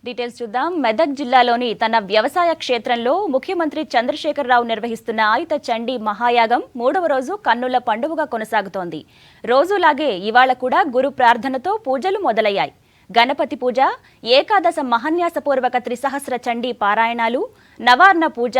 Details చూద్దాం. మెదక్ జిల్లాలోని తన వ్యవసాయ క్షేత్రంలో ముఖ్యమంత్రి చంద్రశేఖరరావు నిర్వహిస్తున్న ఆయుత చండీ మహాయాగం 3వ రోజు కన్నుల పండుగగా కొనసాగుతోంది. రోజులాగే ఇవాళ కూడా గురు ప్రార్థనతో పూజలు మొదలయ్యాయి. గణపతి పూజ, ఏకాదశ మహాన్యాసపూర్వక త్రిసహస్ర చండీ పారాయణాలు, నవార్ణ పూజ,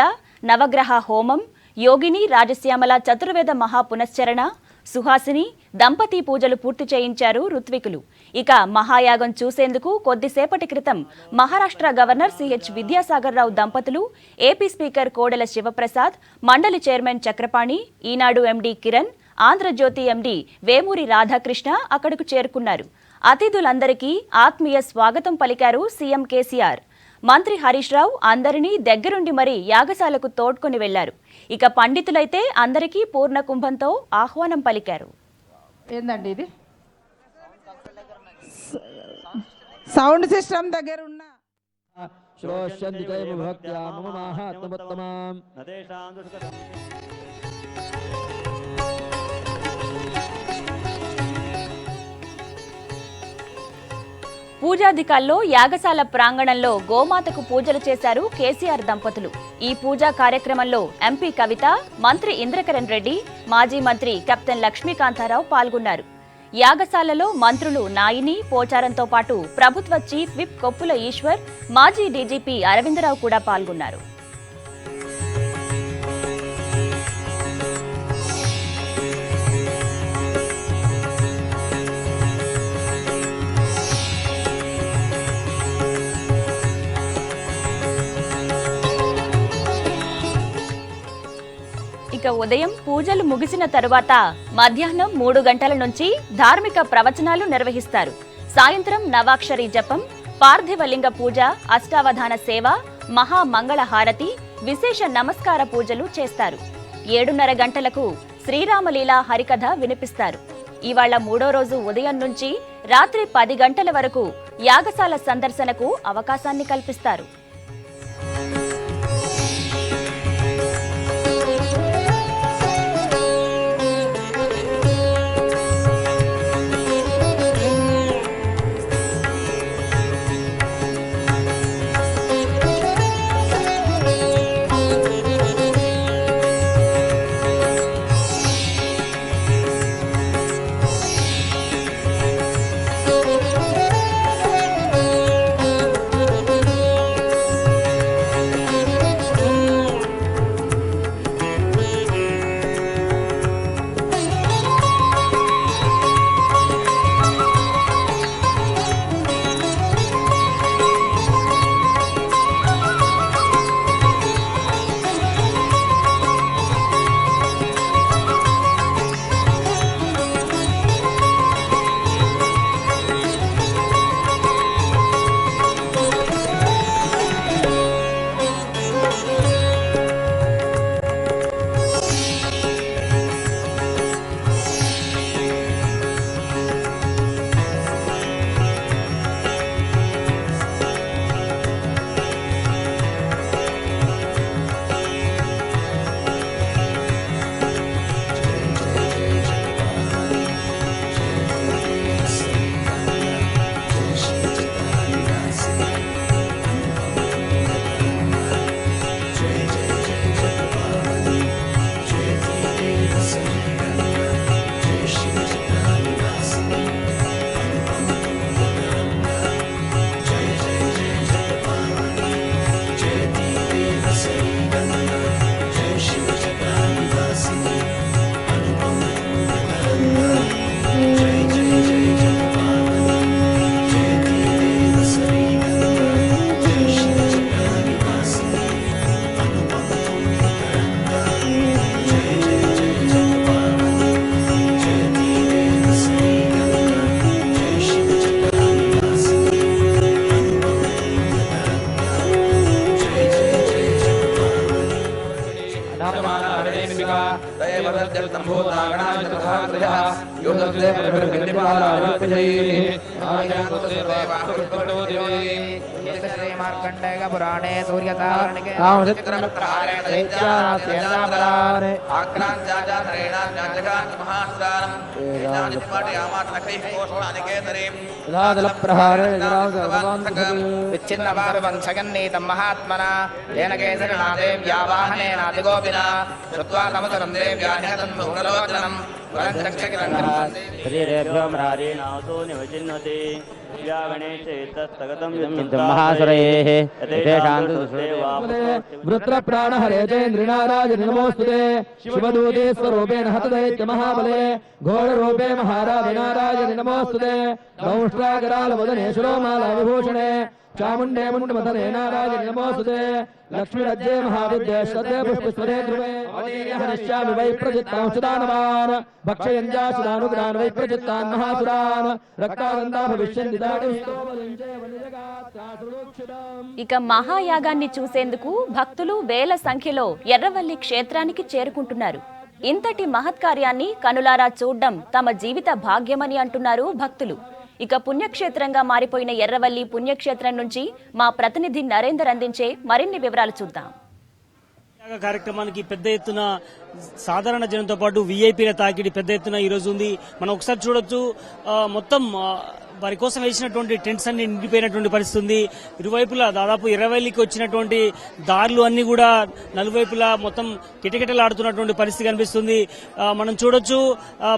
నవగ్రహ హోమం, యోగిని రాజశ్యామల చతుర్వేద మహాపునశ్చరణ, సుహాసిని దంపతి పూజలు పూర్తి చేయించారు ఋత్వికులు. ఇక మహాయాగం చూసేందుకు కొద్దిసేపటి క్రితం మహారాష్ట్ర గవర్నర్ సిహెచ్ విద్యాసాగర్ రావు దంపతులు, ఏపీ స్పీకర్ కోడెల శివప్రసాద్, మండలి చైర్మన్ చక్రపాణి, ఈనాడు ఎండీ కిరణ్, ఆంధ్రజ్యోతి ఎండీ వేమూరి రాధాకృష్ణ అక్కడకు చేరుకున్నారు. అతిథులందరికీ ఆత్మీయ స్వాగతం పలికారు సీఎం కేసీఆర్. మంత్రి హరీష్ రావు అందరినీ దగ్గరుండి మరీ యాగశాలకు తోడ్కొని వెళ్లారు. ఇక పండితులైతే అందరికీ పూర్ణ కుంభంతో ఆహ్వానం పలికారు. ఏందండి ఇది సౌండ్ సిస్టమ్ దగ్గర ఉన్న పూజాధికాల్లో యాగశాల ప్రాంగణంలో గోమాతకు పూజలు చేశారు కేసీఆర్ దంపతులు. ఈ పూజా కార్యక్రమంలో ఎంపీ కవిత, మంత్రి ఇంద్రకరణ్ రెడ్డి, మాజీ మంత్రి కెప్టెన్ లక్ష్మీకాంతారావు పాల్గొన్నారు. యాగశాలలో మంత్రులు నాయిని, పోచారంతో పాటు ప్రభుత్వ చీఫ్ విప్ కొప్పుల ఈశ్వర్, మాజీ డీజీపీ అరవిందరావు కూడా పాల్గొన్నారు. ఇక ఉదయం పూజలు ముగిసిన తరువాత మధ్యాహ్నం 3 గంటల నుంచి ధార్మిక ప్రవచనాలు నిర్వహిస్తారు. సాయంత్రం నవాక్షరి జపం, పార్థివలింగ పూజ, అష్టావధాన సేవ, మహామంగళ హారతి, విశేష నమస్కార పూజలు చేస్తారు. 7:30 గంటలకు శ్రీరామలీలా హరికథ వినిపిస్తారు. ఇవాళ 3వ రోజు ఉదయం నుంచి రాత్రి 10 గంటల వరకు యాగశాల సందర్శనకు అవకాశాన్ని కల్పిస్తారు. మార్కండేయ పురాణే సూర్యసారణికే రామచంద్రప్రహారే దైత్యానాథేనాపరారే ఆక్రాంత్యాజాతరేణాన్యాజగాన్ మహాసురారం ఏనానిపాటయామాత్నకైః కోష్ఠానికేతరే ప్రహారే రామచంద్ర విచ్ఛిన్నవావివంశగన్నీతం మహాత్మనా తేన కేసరినాదేవ్యావాహనేనాదిగోపినా శ్రుత్వా తమతరం దేవ్యా నిహతం బహుళలోచనం వరం చక్షకిరణం శరీరేభ్యో మ్రారీణాతో నివచిన్నతి మహాసురైః వృత్ర ప్రాణ హరేంద్రినారాజ నమోస్తుతే శివదూతే స్వరూపేణ హతదైత్య మహాబలే ఘోర రూపే మహారాజనారాజ నమోస్తుతే దౌష్ట్రాకరాల వదనే శిరోమాల విభూషణే చాముండే ముండమతనే నారాజ నమోస్తుతే లక్ష్మీరజ్జే మహావిద్యే శ్రద్ధే పుష్పస్వరే ధ్రువే హరిష్యామి వై ప్రజిత్తాంశుదానవాన్ భక్షయంజాసుదానుగ్రాన్ వై ప్రజిత్తాన్ మహాసురాన్ రక్తాగంధా భవిష్యంతి ఇక మహాయాగాన్ని చూసేందుకు భక్తులు వేల సంఖ్యలో ఎర్రవల్లి క్షేత్రానికి చేరుకుంటున్నారు. ఇంతటి మహత్కార్యాన్ని కనులారా చూడ్డం తమ జీవిత భాగ్యమని అంటున్నారు భక్తులు. ఇక పుణ్యక్షేత్రంగా మారిపోయిన ఎర్రవల్లి పుణ్యక్షేత్రం నుంచి మా ప్రతినిధి నరేందర్ అందించే మరిన్ని వివరాలు చూద్దాం. కార్యక్రమానికి పెద్ద ఎత్తున సాధారణ జనంతో పాటు వీఐపీల తాకిడి పెద్ద ఎత్తున ఈ రోజు ఉంది. మనం ఒకసారి చూడొచ్చు, మొత్తం వారి కోసం వేసినటువంటి టెంట్స్ అన్ని నిండిపోయినటువంటి పరిస్థితి ఉంది. ఇరువైపులా దాదాపు 20కి వచ్చినటువంటి దారులు అన్ని కూడా నలువైపులా మొత్తం కిటకిటలాడుతున్నటువంటి పరిస్థితి కనిపిస్తుంది. మనం చూడొచ్చు,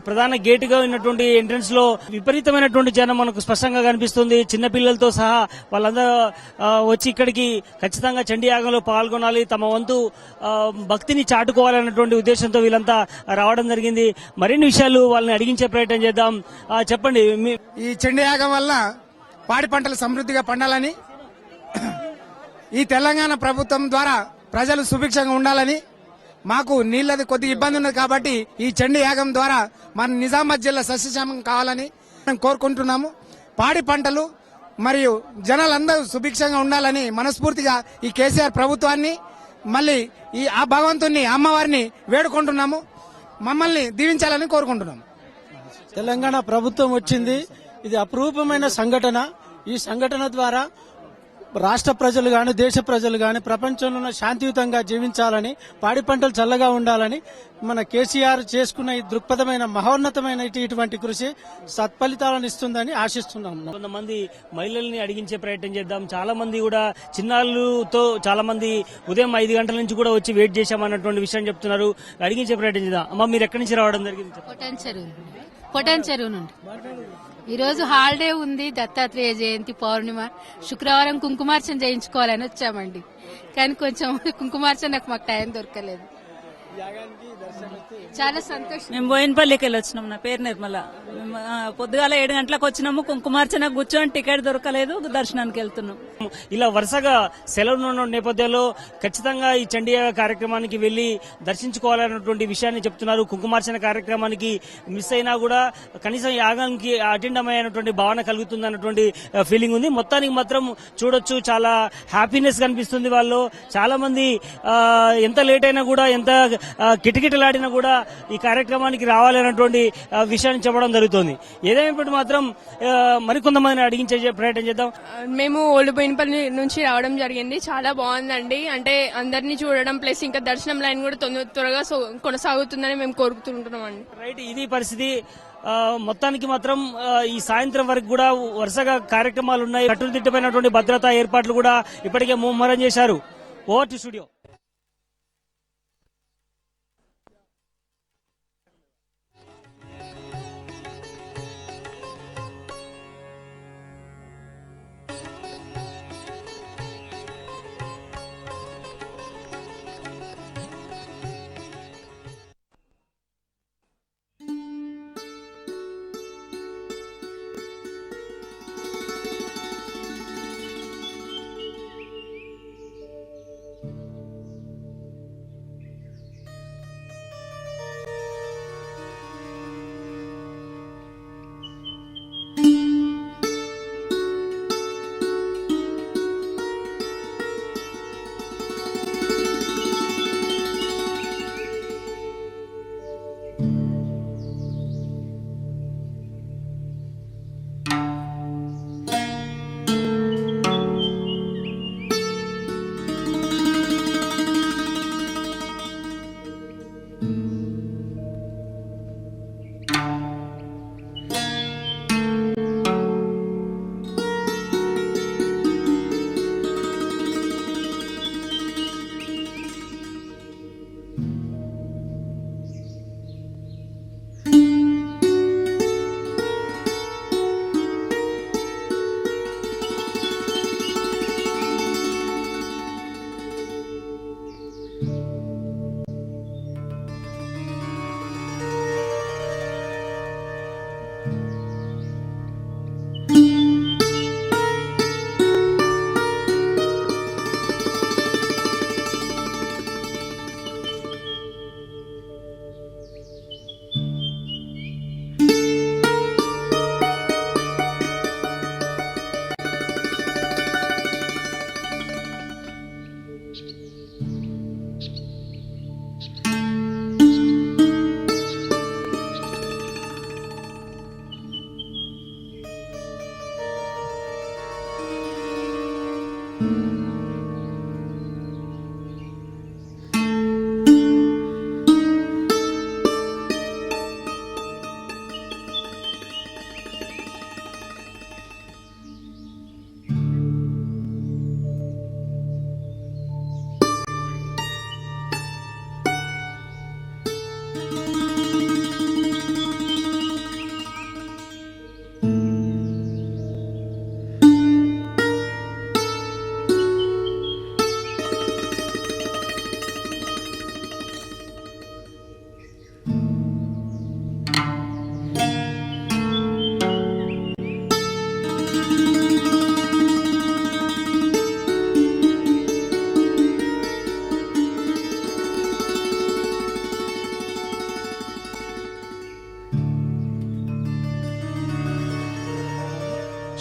ప్రధాన గేటుగా ఉన్నటువంటి ఎంట్రన్స్ లో విపరీతమైనటువంటి జనం మనకు స్పష్టంగా కనిపిస్తుంది. చిన్నపిల్లలతో సహా వాళ్ళందరూ వచ్చి ఇక్కడికి ఖచ్చితంగా చండీ యాగంలో పాల్గొనాలి, తమ వంతు భక్తిని చాటుకోవాలన్నటువంటి ఉద్దేశంతో వీళ్ళంతా రావడం జరిగింది. మరిన్ని విషయాలు వాళ్ళని అడిగించే ప్రయత్నం చేద్దాం. చెప్పండి, ఈ చండీ యాగం వల్ల పాడి పంటలు సమృద్ధిగా పండాలని, ఈ తెలంగాణ ప్రభుత్వం ద్వారా ప్రజలు సుభిక్షంగా ఉండాలని, మాకు నీళ్ళది కొద్దిగా ఇబ్బంది ఉన్నది కాబట్టి ఈ చండీ యాగం ద్వారా మన నిజామాబాద్ జిల్లా సస్యశ్యామం కావాలని మేము కోరుకుంటున్నాము. పాడి పంటలు మరియు జనాలందరూ సుభిక్షంగా ఉండాలని మనస్ఫూర్తిగా ఈ కేసీఆర్ ప్రభుత్వాన్ని మళ్ళీ ఆ భగవంతుని అమ్మవారిని వేడుకుంటున్నాము. మమ్మల్ని దీవించాలని కోరుకుంటున్నాము. తెలంగాణ ప్రభుత్వం వచ్చింది, ఇది అపురూపమైన సంఘటన. ఈ సంఘటన ద్వారా రాష్ట్ర ప్రజలు గాని దేశ ప్రజలు గాని ప్రపంచంలో శాంతియుతంగా జీవించాలని, పాడి పంటలు చల్లగా ఉండాలని మన కేసీఆర్ చేసుకున్న ఈ దృక్పథమైన మహోన్నతమైన ఇటువంటి కృషి సత్ఫలితాలను ఇస్తుందని ఆశిస్తున్నాం. కొంతమంది మహిళల్ని అడిగించే ప్రయత్నం చేద్దాం. చాలా మంది కూడా చిన్నారులతో చాలా మంది ఉదయం 5 గంటల నుంచి కూడా వచ్చి వెయిట్ చేశామన్నటువంటి విషయం చెప్తున్నారు. అడిగించే ప్రయత్నం చేద్దాం. అమ్మ, మీరు ఎక్కడి నుంచి రావడం జరిగింది? పొటన్ చెరువు నుండి. ఈ రోజు హాలిడే ఉంది, దత్తాత్రేయ జయంతి, పౌర్ణిమ, శుక్రవారం కుంకుమార్చన చేయించుకోవాలని వచ్చామండి. కానీ కొంచెం కుంకుమార్చనకు మాకు టైం దొరకలేదు. చాలా సంతోషం. మేము బోయినపల్లికి వెళ్ళి వచ్చినాం. నా పేరు నిర్మల. పొద్దుగాల 7 గంటలకు వచ్చినాము. కుంకుమార్చన కూర్చొని టికెట్ దొరకలేదు, దర్శనానికి వెళ్తున్నాం. ఇలా వరుసగా సెలవులు ఉన్న నేపథ్యంలో ఖచ్చితంగా ఈ చండీయాగ కార్యక్రమానికి వెళ్లి దర్శించుకోవాలన్నటువంటి విషయాన్ని చెప్తున్నారు. కుంకుమార్చన కార్యక్రమానికి మిస్ అయినా కూడా కనీసం యాగానికి అటెండ్ అయ్యేటువంటి భావన కలుగుతుంది అన్నటువంటి ఫీలింగ్ ఉంది. మొత్తానికి మాత్రం చూడొచ్చు, చాలా హ్యాపీనెస్ కనిపిస్తుంది వాళ్ళు. చాలా మంది ఎంత లేట్ అయినా కూడా, ఎంత కిటకిటలాడినా కూడా ఈ కార్యక్రమానికి రావాలన్నటువంటి విషయాన్ని చెప్పడం జరుగుతుంది. ఏదైనప్పటి మాత్రం మరికొంతమందిని అడిగించే ప్రయత్నం చేద్దాం. మేము ఓల్డ్ బోయినపల్లి నుంచి రావడం జరిగింది. చాలా బాగుందండి. అంటే అందరినీ చూడడం ప్లస్ ఇంకా దర్శనం లైన్ కూడా త్వరగా కొనసాగుతుందని మేము కోరుకుంటున్నాం అండి. రైట్, ఇది పరిస్థితి. మొత్తానికి మాత్రం ఈ సాయంత్రం వరకు కూడా వరుసగా కార్యక్రమాలు ఉన్నాయి. కట్టుదిట్టమైనటువంటి భద్రతా ఏర్పాట్లు కూడా ఇప్పటికే ముమ్మరం చేశారు. Over to studio.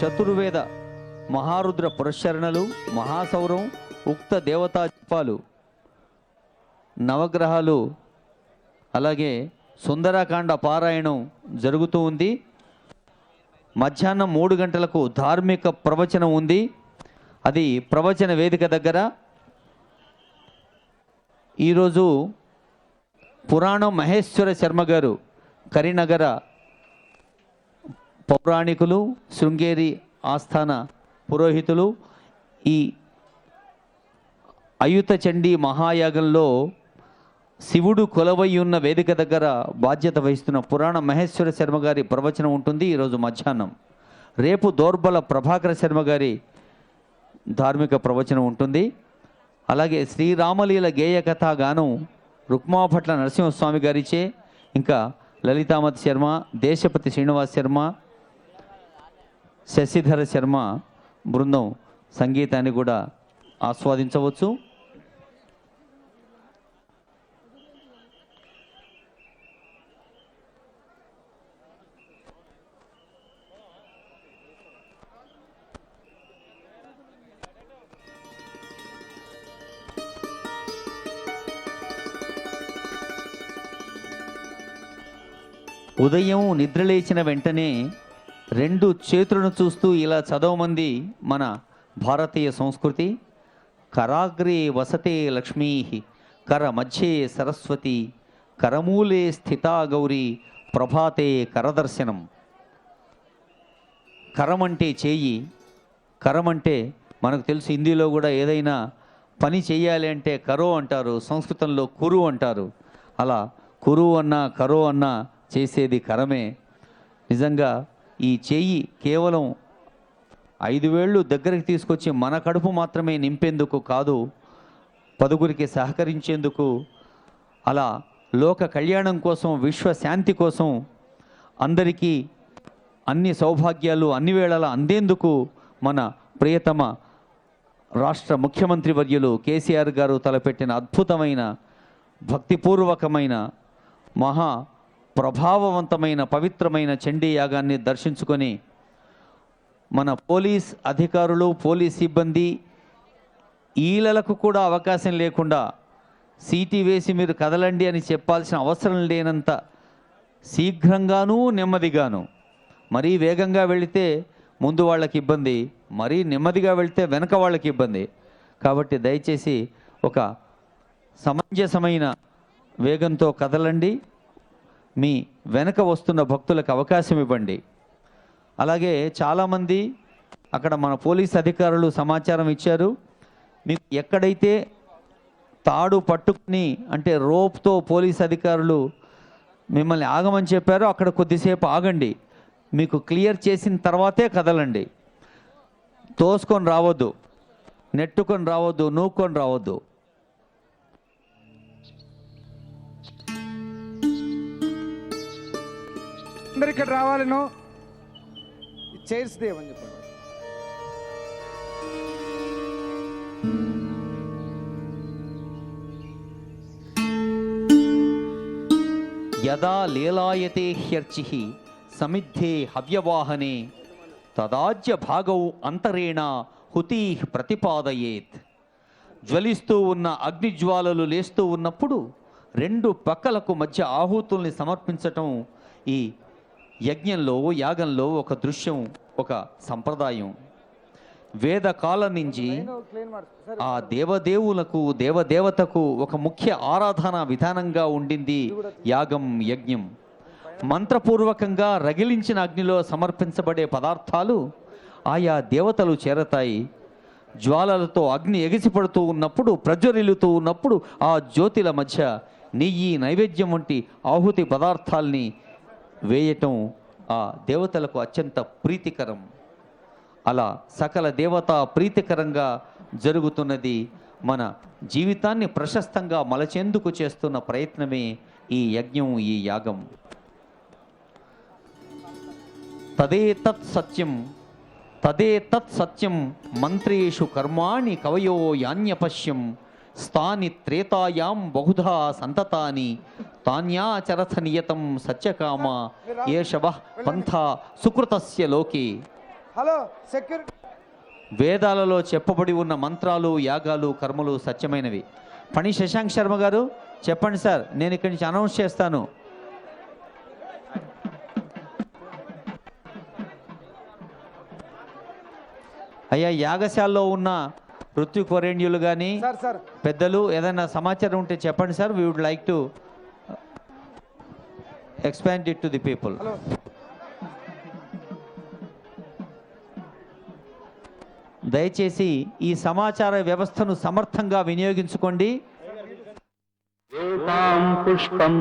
చతుర్వేద మహారుద్ర పురస్చరణలు, మహాసౌరం, ఉక్త దేవతా జపాలు, నవగ్రహాలు, అలాగే సుందరకాండ పారాయణం జరుగుతూ ఉంది. మధ్యాహ్నం 3 గంటలకు ధార్మిక ప్రవచనం ఉంది. అది ప్రవచన వేదిక దగ్గర. ఈరోజు పురాణం మహేశ్వర శర్మ గారు, కరీంనగర పౌరాణికులు, శృంగేరి ఆస్థాన పురోహితులు, ఈ అయుత చండీ మహాయాగంలో శివుడు కొలవై ఉన్న వేదిక దగ్గర బాధ్యత వహిస్తున్న పురాణ మహేశ్వర శర్మ గారి ప్రవచనం ఉంటుంది ఈరోజు మధ్యాహ్నం. రేపు దోర్బల ప్రభాకర శర్మ గారి ధార్మిక ప్రవచనం ఉంటుంది. అలాగే శ్రీరామలీల గేయ కథాగానం రుక్మాభట్ల నరసింహస్వామి గారిచే, ఇంకా లలితామతి శర్మ, దేశపతి శ్రీనివాస్ శర్మ, శశిధర శర్మ బృందం సంగీతాన్ని కూడా ఆస్వాదించవచ్చు. ఉదయం నిద్రలేచిన వెంటనే 2 చేతులను చూస్తూ ఇలా చదవమంది మన భారతీయ సంస్కృతి. కరాగ్రే వసతే లక్ష్మీ, కర మధ్యే సరస్వతి, కరమూలే స్థితా గౌరీ, ప్రభాతే కరదర్శనం. కరం అంటే చేయి. కరం అంటే మనకు తెలుసు, హిందీలో కూడా ఏదైనా పని చేయాలి అంటే కరో అంటారు, సంస్కృతంలో కురు అంటారు. అలా కురు అన్నా కరో అన్నా చేసేది కరమే. నిజంగా ఈ చేయి కేవలం 5 వేళ్ళు దగ్గరికి తీసుకొచ్చి మన కడుపు మాత్రమే నింపేందుకు కాదు, 10గురికి సహకరించేందుకు, అలా లోక కళ్యాణం కోసం, విశ్వశాంతి కోసం, అందరికీ అన్ని సౌభాగ్యాలు అన్ని వేళలా అందేందుకు మన ప్రియతమ రాష్ట్ర ముఖ్యమంత్రి వర్యులు కేసీఆర్ గారు తలపెట్టిన అద్భుతమైన భక్తిపూర్వకమైన మహా ప్రభావవంతమైన పవిత్రమైన చండీ యాగాన్ని దర్శించుకొని మన పోలీస్ అధికారులు, పోలీస్ సిబ్బంది ఈలలకు కూడా అవకాశం లేకుండా సీటీ వేసి మీరు కదలండి అని చెప్పాల్సిన అవసరం లేనంత శీఘ్రంగానూ నెమ్మదిగాను, మరీ వేగంగా వెళితే ముందు వాళ్ళకి ఇబ్బంది, మరీ నెమ్మదిగా వెళితే వెనక వాళ్ళకి ఇబ్బంది. కాబట్టి దయచేసి ఒక సమంజసమైన వేగంతో కదలండి. మీ వెనక వస్తున్న భక్తులకు అవకాశం ఇవ్వండి. అలాగే చాలామంది అక్కడ మన పోలీస్ అధికారులు సమాచారం ఇచ్చారు, మీకు ఎక్కడైతే తాడు పట్టుకుని అంటే రోప్తో పోలీస్ అధికారులు మిమ్మల్ని ఆగమని చెప్పారో అక్కడ కొద్దిసేపు ఆగండి. మీకు క్లియర్ చేసిన తర్వాతే కదలండి. తోసుకొని రావద్దు, నెట్టుకొని రావద్దు, నూక్కొని రావద్దు. అందరు ఇక్కడ రావాలను చైర్స్ దేవని చెప్పండి. యదా లీలాయతే హ్యర్చిః సమిద్ధే హవ్యవాహనే తదాజ్య భాగౌ అంతరేణ హుతీః ప్రతిపాదయేత్. జ్వలిస్తూ ఉన్న అగ్నిజ్వాలలు లేస్తూ ఉన్నప్పుడు 2 పక్కలకు మధ్య ఆహుతుల్ని సమర్పించటం ఈ యజ్ఞంలో, యాగంలో ఒక దృశ్యం, ఒక సంప్రదాయం. వేదకాలం నుంచి ఆ దేవదేవులకు దేవదేవతకు ఒక ముఖ్య ఆరాధన విధానంగా ఉండింది యాగం, యజ్ఞం. మంత్రపూర్వకంగా రగిలించిన అగ్నిలో సమర్పించబడే పదార్థాలు ఆయా దేవతలు చేరతాయి. జ్వాలలతో అగ్ని ఎగిసిపడుతూ ఉన్నప్పుడు, ప్రజ్వరిల్లుతూ ఉన్నప్పుడు ఆ జ్యోతిల మధ్య నెయ్యి, నైవేద్యం వంటి ఆహుతి పదార్థాల్ని వేయటం ఆ దేవతలకు అత్యంత ప్రీతికరం. అలా సకల దేవతా ప్రీతికరంగా జరుగుతున్నది. మన జీవితాన్ని ప్రశస్తంగా మలచేందుకు చేస్తున్న ప్రయత్నమే ఈ యజ్ఞం, ఈ యాగం. తదేతత్ సత్యం మంత్రేషు కర్మాణి కవయో యాన్యపశ్యం స్థాని త్రేతాయాం బహుధా సంతతాని తాన్యాచరథ నియతం సత్యకామ ఏషవః పంథా సుకృతస్య లోకే. వేదాలలో చెప్పబడి ఉన్న మంత్రాలు, యాగాలు, కర్మలు సత్యమైనవి. పని శశాంక్ శర్మ గారు చెప్పండి సార్, నేను ఇక్కడి నుంచి అనౌన్స్ చేస్తాను. అయ్యా, యాగశాలలో ఉన్న ఋత్విక్వరేణ్యులు కానీ పెద్దలు ఏదైనా సమాచారం ఉంటే చెప్పండి sir. We would like to expand it to the people. దయచేసి ఈ సమాచార వ్యవస్థను సమర్థంగా వినియోగించుకోండి.